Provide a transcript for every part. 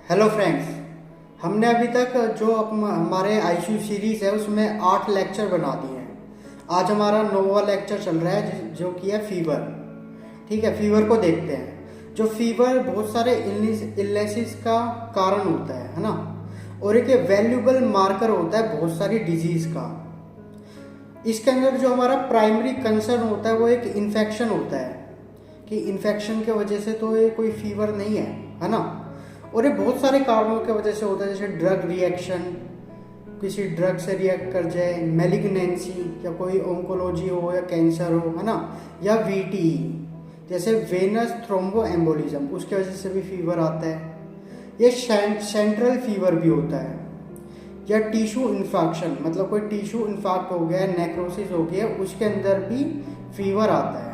Hello friends. हमने अभी तक जो हमारे आईसीयू सीरीज है उसमें 8 लेक्चर बना दिए हैं। आज हमारा 9वां लेक्चर चल रहा है जो कि है फीवर। ठीक है, फीवर को देखते हैं। जो फीवर बहुत सारे इलनेसेस का कारण होता है ना, और एक वैल्यूबल मार्कर होता है बहुत सारी डिजीज का। इसके अंदर जो हमारा प्राइमरी कंसर्न होता है वो एक इन्फेक्शन होता है कि इन्फेक्शन के वजह से तो ये कोई फीवर नहीं है ना। और ये बहुत सारे कारणों की वजह से होता है, जैसे ड्रग रिएक्शन, किसी ड्रग से रिएक्ट कर जाए, मेलिग्नेंसी या कोई ओंकोलॉजी हो या कैंसर हो, है ना, या वीटीई जैसे वेनस थ्रोम्बो एम्बोलिज्म, उसकी वजह से भी फीवर आता है। ये सेंट्रल फीवर भी होता है, या टिश्यू इन्फेक्शन, मतलब कोई टिश्यू इन्फेक्ट हो गया, नेक्रोसिस हो गया, उसके अंदर भी फीवर आता है।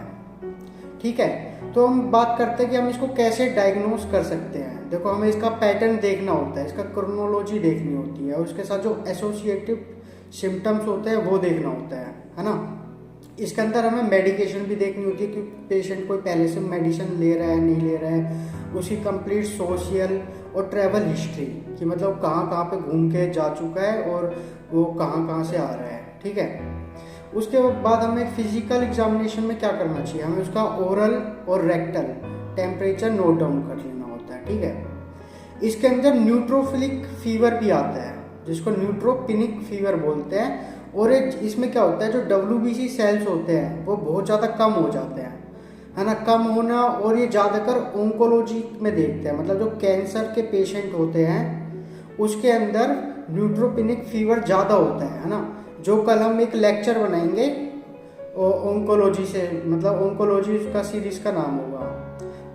ठीक है, तो हम बात करते हैं कि हम इसको कैसे डायग्नोस कर सकते हैं। देखो, हमें इसका पैटर्न देखना होता है, इसका क्रोनोलॉजी देखनी होती है, और उसके साथ जो एसोसिएटिव सिम्टम्स होते हैं वो देखना होता है ना। इसके अंदर हमें मेडिकेशन भी देखनी होती है कि पेशेंट कोई पहले से मेडिसिन ले रहा है नहीं ले रहा है, उसकी कंप्लीट सोशल और ट्रैवल हिस्ट्री कि मतलब कहाँ कहाँ पे घूम के जा चुका है और वो कहाँ कहाँ से आ रहा है। ठीक है, उसके बाद हमें फिजिकल एग्जामिनेशन में क्या करना चाहिए, हमें उसका ओरल और रेक्टल टेम्परेचर नोट डाउन कर लेना होता है। ठीक है, इसके अंदर न्यूट्रोफिलिक फीवर भी आता है जिसको न्यूट्रोपिनिक फीवर बोलते हैं। और इसमें क्या होता है, जो WBC सेल्स होते हैं वो बहुत ज़्यादा कम हो जाते हैं, है ना, कम होना। और ये ज़्यादातर ओंकोलॉजी में देखते हैं, मतलब जो कैंसर के पेशेंट होते हैं उसके अंदर न्यूट्रोपिनिक फीवर ज़्यादा होता है ना। जो कल हम एक लेक्चर बनाएंगे ओंकोलॉजी से, मतलब ओंकोलॉजी का सीरीज का नाम होगा,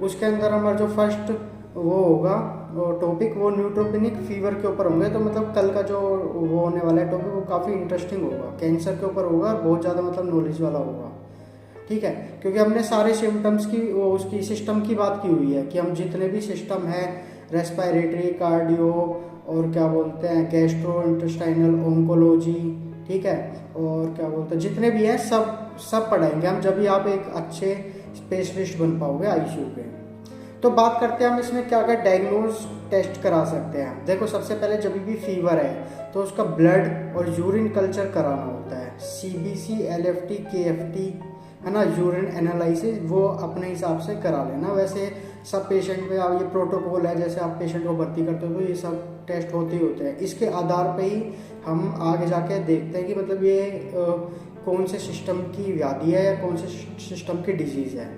उसके अंदर हमारा जो फर्स्ट वो होगा टॉपिक वो न्यूट्रोपिनिक फीवर के ऊपर होंगे। तो मतलब कल का जो वो होने वाला है टॉपिक वो काफ़ी इंटरेस्टिंग होगा, कैंसर के ऊपर होगा, बहुत ज़्यादा मतलब नॉलेज वाला होगा। ठीक है, क्योंकि हमने सारे सिम्टम्स की वो उसकी सिस्टम की बात की हुई है कि हम जितने भी सिस्टम है, रेस्पिरेटरी, कार्डियो और क्या बोलते हैं गैस्ट्रो इंटेस्टाइनल, ओंकोलॉजी, ठीक है, और क्या बोलते हैं जितने भी हैं सब पढ़ाएंगे हम, जब भी आप एक अच्छे स्पेशलिस्ट बन पाओगे आईसीयू पे। तो बात करते हैं हम इसमें क्या क्या डायग्नोस टेस्ट करा सकते हैं। देखो, सबसे पहले जब भी फीवर है तो उसका ब्लड और यूरिन कल्चर कराना होता है, CBC, LFT, KFT, है ना, यूरिन एनालिसिस वो अपने हिसाब से करा लेना। वैसे सब पेशेंट में आप ये प्रोटोकॉल है, जैसे आप पेशेंट को भर्ती करते हो तो ये सब टेस्ट होते ही होते हैं। इसके आधार पे ही हम आगे जाके देखते हैं कि मतलब ये कौन से सिस्टम की व्याधि है या कौन से सिस्टम की डिजीज़ है।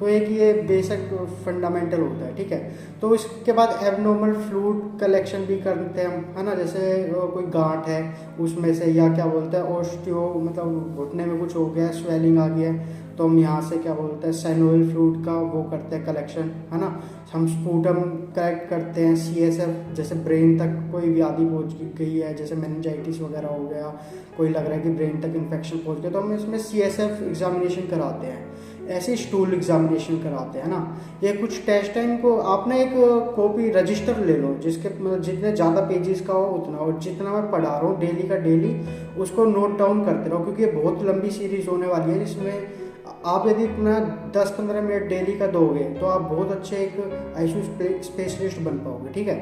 तो एक ये बेसिक फंडामेंटल होता है। ठीक है, तो इसके बाद एबनॉर्मल फ्लूइड कलेक्शन भी करते हैं हम, है ना, जैसे कोई गांठ है उसमें से, या क्या बोलते हैं ऑस्टियो, मतलब घुटने में कुछ हो गया, स्वेलिंग आ गया है, तो हम यहाँ से क्या बोलते हैं साइनोवियल फ्लूइड का वो करते हैं कलेक्शन, है ना। हम स्पूटम कलेक्ट करते हैं, CSF, जैसे ब्रेन तक कोई व्याधि पहुँच गई है, जैसे मेनिंजाइटिस वगैरह हो गया, कोई लग रहा है कि ब्रेन तक इन्फेक्शन पहुँच गया, तो हम इसमें CSF एग्जामिनेशन कराते हैं। ऐसे स्टूल एग्जामिनेशन कराते हैं ना। ये कुछ टेस्ट है, इनको आपने एक कॉपी रजिस्टर ले लो जिसके जितने ज़्यादा पेजेस का हो उतना, और जितना मैं पढ़ा रहा हूँ डेली का डेली उसको नोट डाउन करते रहो, क्योंकि ये बहुत लंबी सीरीज होने वाली है जिसमें आप यदि इतना 10-15 मिनट डेली का दोगे तो आप बहुत अच्छे एक आईसीयू स्पेशलिस्ट बन पाओगे। ठीक है,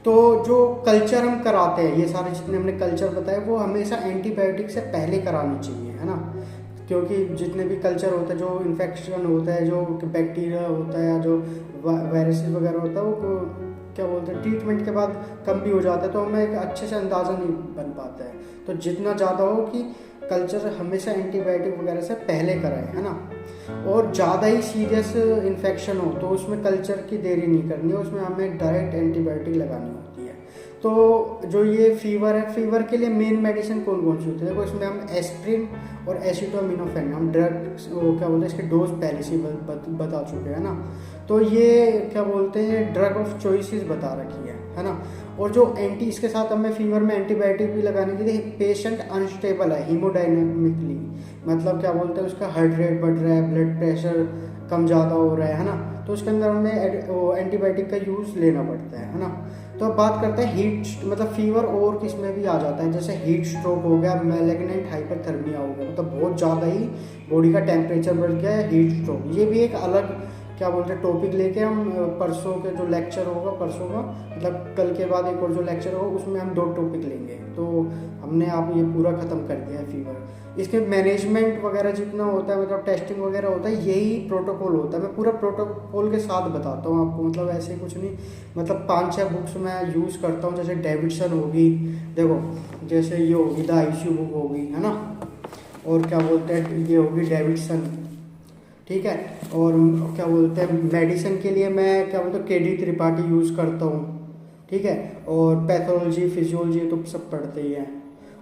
तो जो कल्चर हम कराते हैं, ये सारे जितने हमने कल्चर बताए वो हमेशा एंटीबायोटिक से पहले कराने चाहिए, है ना, क्योंकि जितने भी कल्चर होता है, जो इन्फेक्शन होता है, जो बैक्टीरिया होता है, जो वायरस वगैरह होता है, वो क्या बोलते हैं ट्रीटमेंट के बाद कम भी हो जाता है, तो हमें एक अच्छे से अंदाज़ा नहीं बन पाता है। तो जितना ज़्यादा हो कि कल्चर हमेशा एंटीबायोटिक वगैरह से पहले कराएं, है ना। और ज़्यादा ही सीरियस इन्फेक्शन हो तो उसमें कल्चर की देरी नहीं करनी है, उसमें हमें डायरेक्ट एंटीबायोटिक लगानी होती है। तो जो ये फीवर है, फीवर के लिए मेन मेडिसिन कौन कौन सी होती है, देखो इसमें हम एस्प्रिन और एसिटामिनोफेन, हम ड्रग क्या बोलते हैं इसके डोज पहले से बता चुके हैं ना। तो ये क्या बोलते हैं ड्रग ऑफ चॉइसेस बता रखी है ना। और जो इसके साथ हमें फीवर में एंटीबायोटिक भी लगाने के लिए, पेशेंट अनस्टेबल है हीमोडायनेमिकली, मतलब क्या बोलते हैं उसका हार्ट रेट बढ़ रहा है, ब्लड प्रेशर कम ज़्यादा हो रहा है ना, तो उसके अंदर हमें एंटीबायोटिक का यूज़ लेना पड़ता है ना। तो अब बात करते हैं हीट, मतलब फीवर और किस में भी आ जाता है, जैसे हीट स्ट्रोक हो गया, मैलिग्नेंट हाइपरथर्मिया हो गया, मतलब बहुत ज़्यादा ही बॉडी का टेम्परेचर बढ़ गया है, हीट स्ट्रोक, ये भी एक अलग क्या बोलते हैं टॉपिक लेके हम परसों के जो लेक्चर होगा, परसों का मतलब कल के बाद एक और जो लेक्चर होगा उसमें हम 2 टॉपिक लेंगे। तो हमने आप ये पूरा ख़त्म कर दिया है फीवर। इसके मैनेजमेंट वगैरह जितना होता है, मतलब टेस्टिंग वगैरह होता है, यही प्रोटोकॉल होता है। मैं पूरा प्रोटोकॉल के साथ बताता हूँ आपको, मतलब ऐसे कुछ नहीं। मतलब 5-6 बुक्स मैं यूज़ करता हूँ, जैसे डेविडसन होगी, देखो जैसे ये होगी द ICU बुक होगी, है ना, और क्या बोलते हैं ये होगी डेविडसन, ठीक है। और क्या बोलते हैं मेडिसिन के लिए मैं क्या बोलते हैं KD त्रिपाठी यूज़ करता हूँ, ठीक है। और पैथोलॉजी फिजियोलॉजी तो सब पढ़ते ही हैं।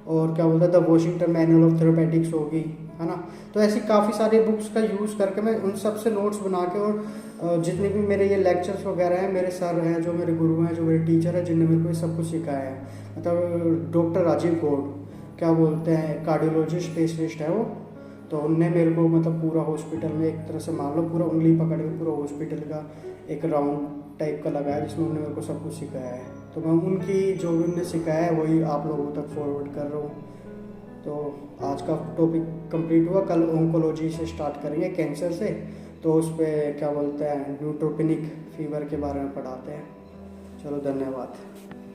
और क्या बोलते हैं the Washington manual of therapeutics होगी, है ना। तो ऐसी काफ़ी सारी बुक्स का यूज़ करके मैं उन सब से नोट्स बना के, और जितने भी मेरे ये लेक्चर्स वगैरह हैं, मेरे सर हैं जो मेरे गुरु हैं, जो मेरे टीचर हैं, जिनने मेरे को ये सब कुछ सिखाया है, मतलब डॉक्टर राजीव गौड़, क्या बोलते हैं कार्डियोलॉजी स्पेशलिस्ट है वो। तो उनने मेरे को मतलब पूरा हॉस्पिटल में एक तरह से मान लो पूरा उंगली पकड़ के पूरा हॉस्पिटल का एक राउंड टाइप का लगाया, जिसमें उन्होंने मेरे को सब कुछ सिखाया है। तो मैं उनकी जो भी उन्होंने सिखाया है वही आप लोगों तक फॉरवर्ड कर रहा हूँ। तो आज का टॉपिक कंप्लीट हुआ। कल ओंकोलॉजी से स्टार्ट करेंगे, कैंसर से। तो उस पर क्या बोलते हैं न्यूट्रोपेनिक फीवर के बारे में पढ़ाते हैं। चलो धन्यवाद।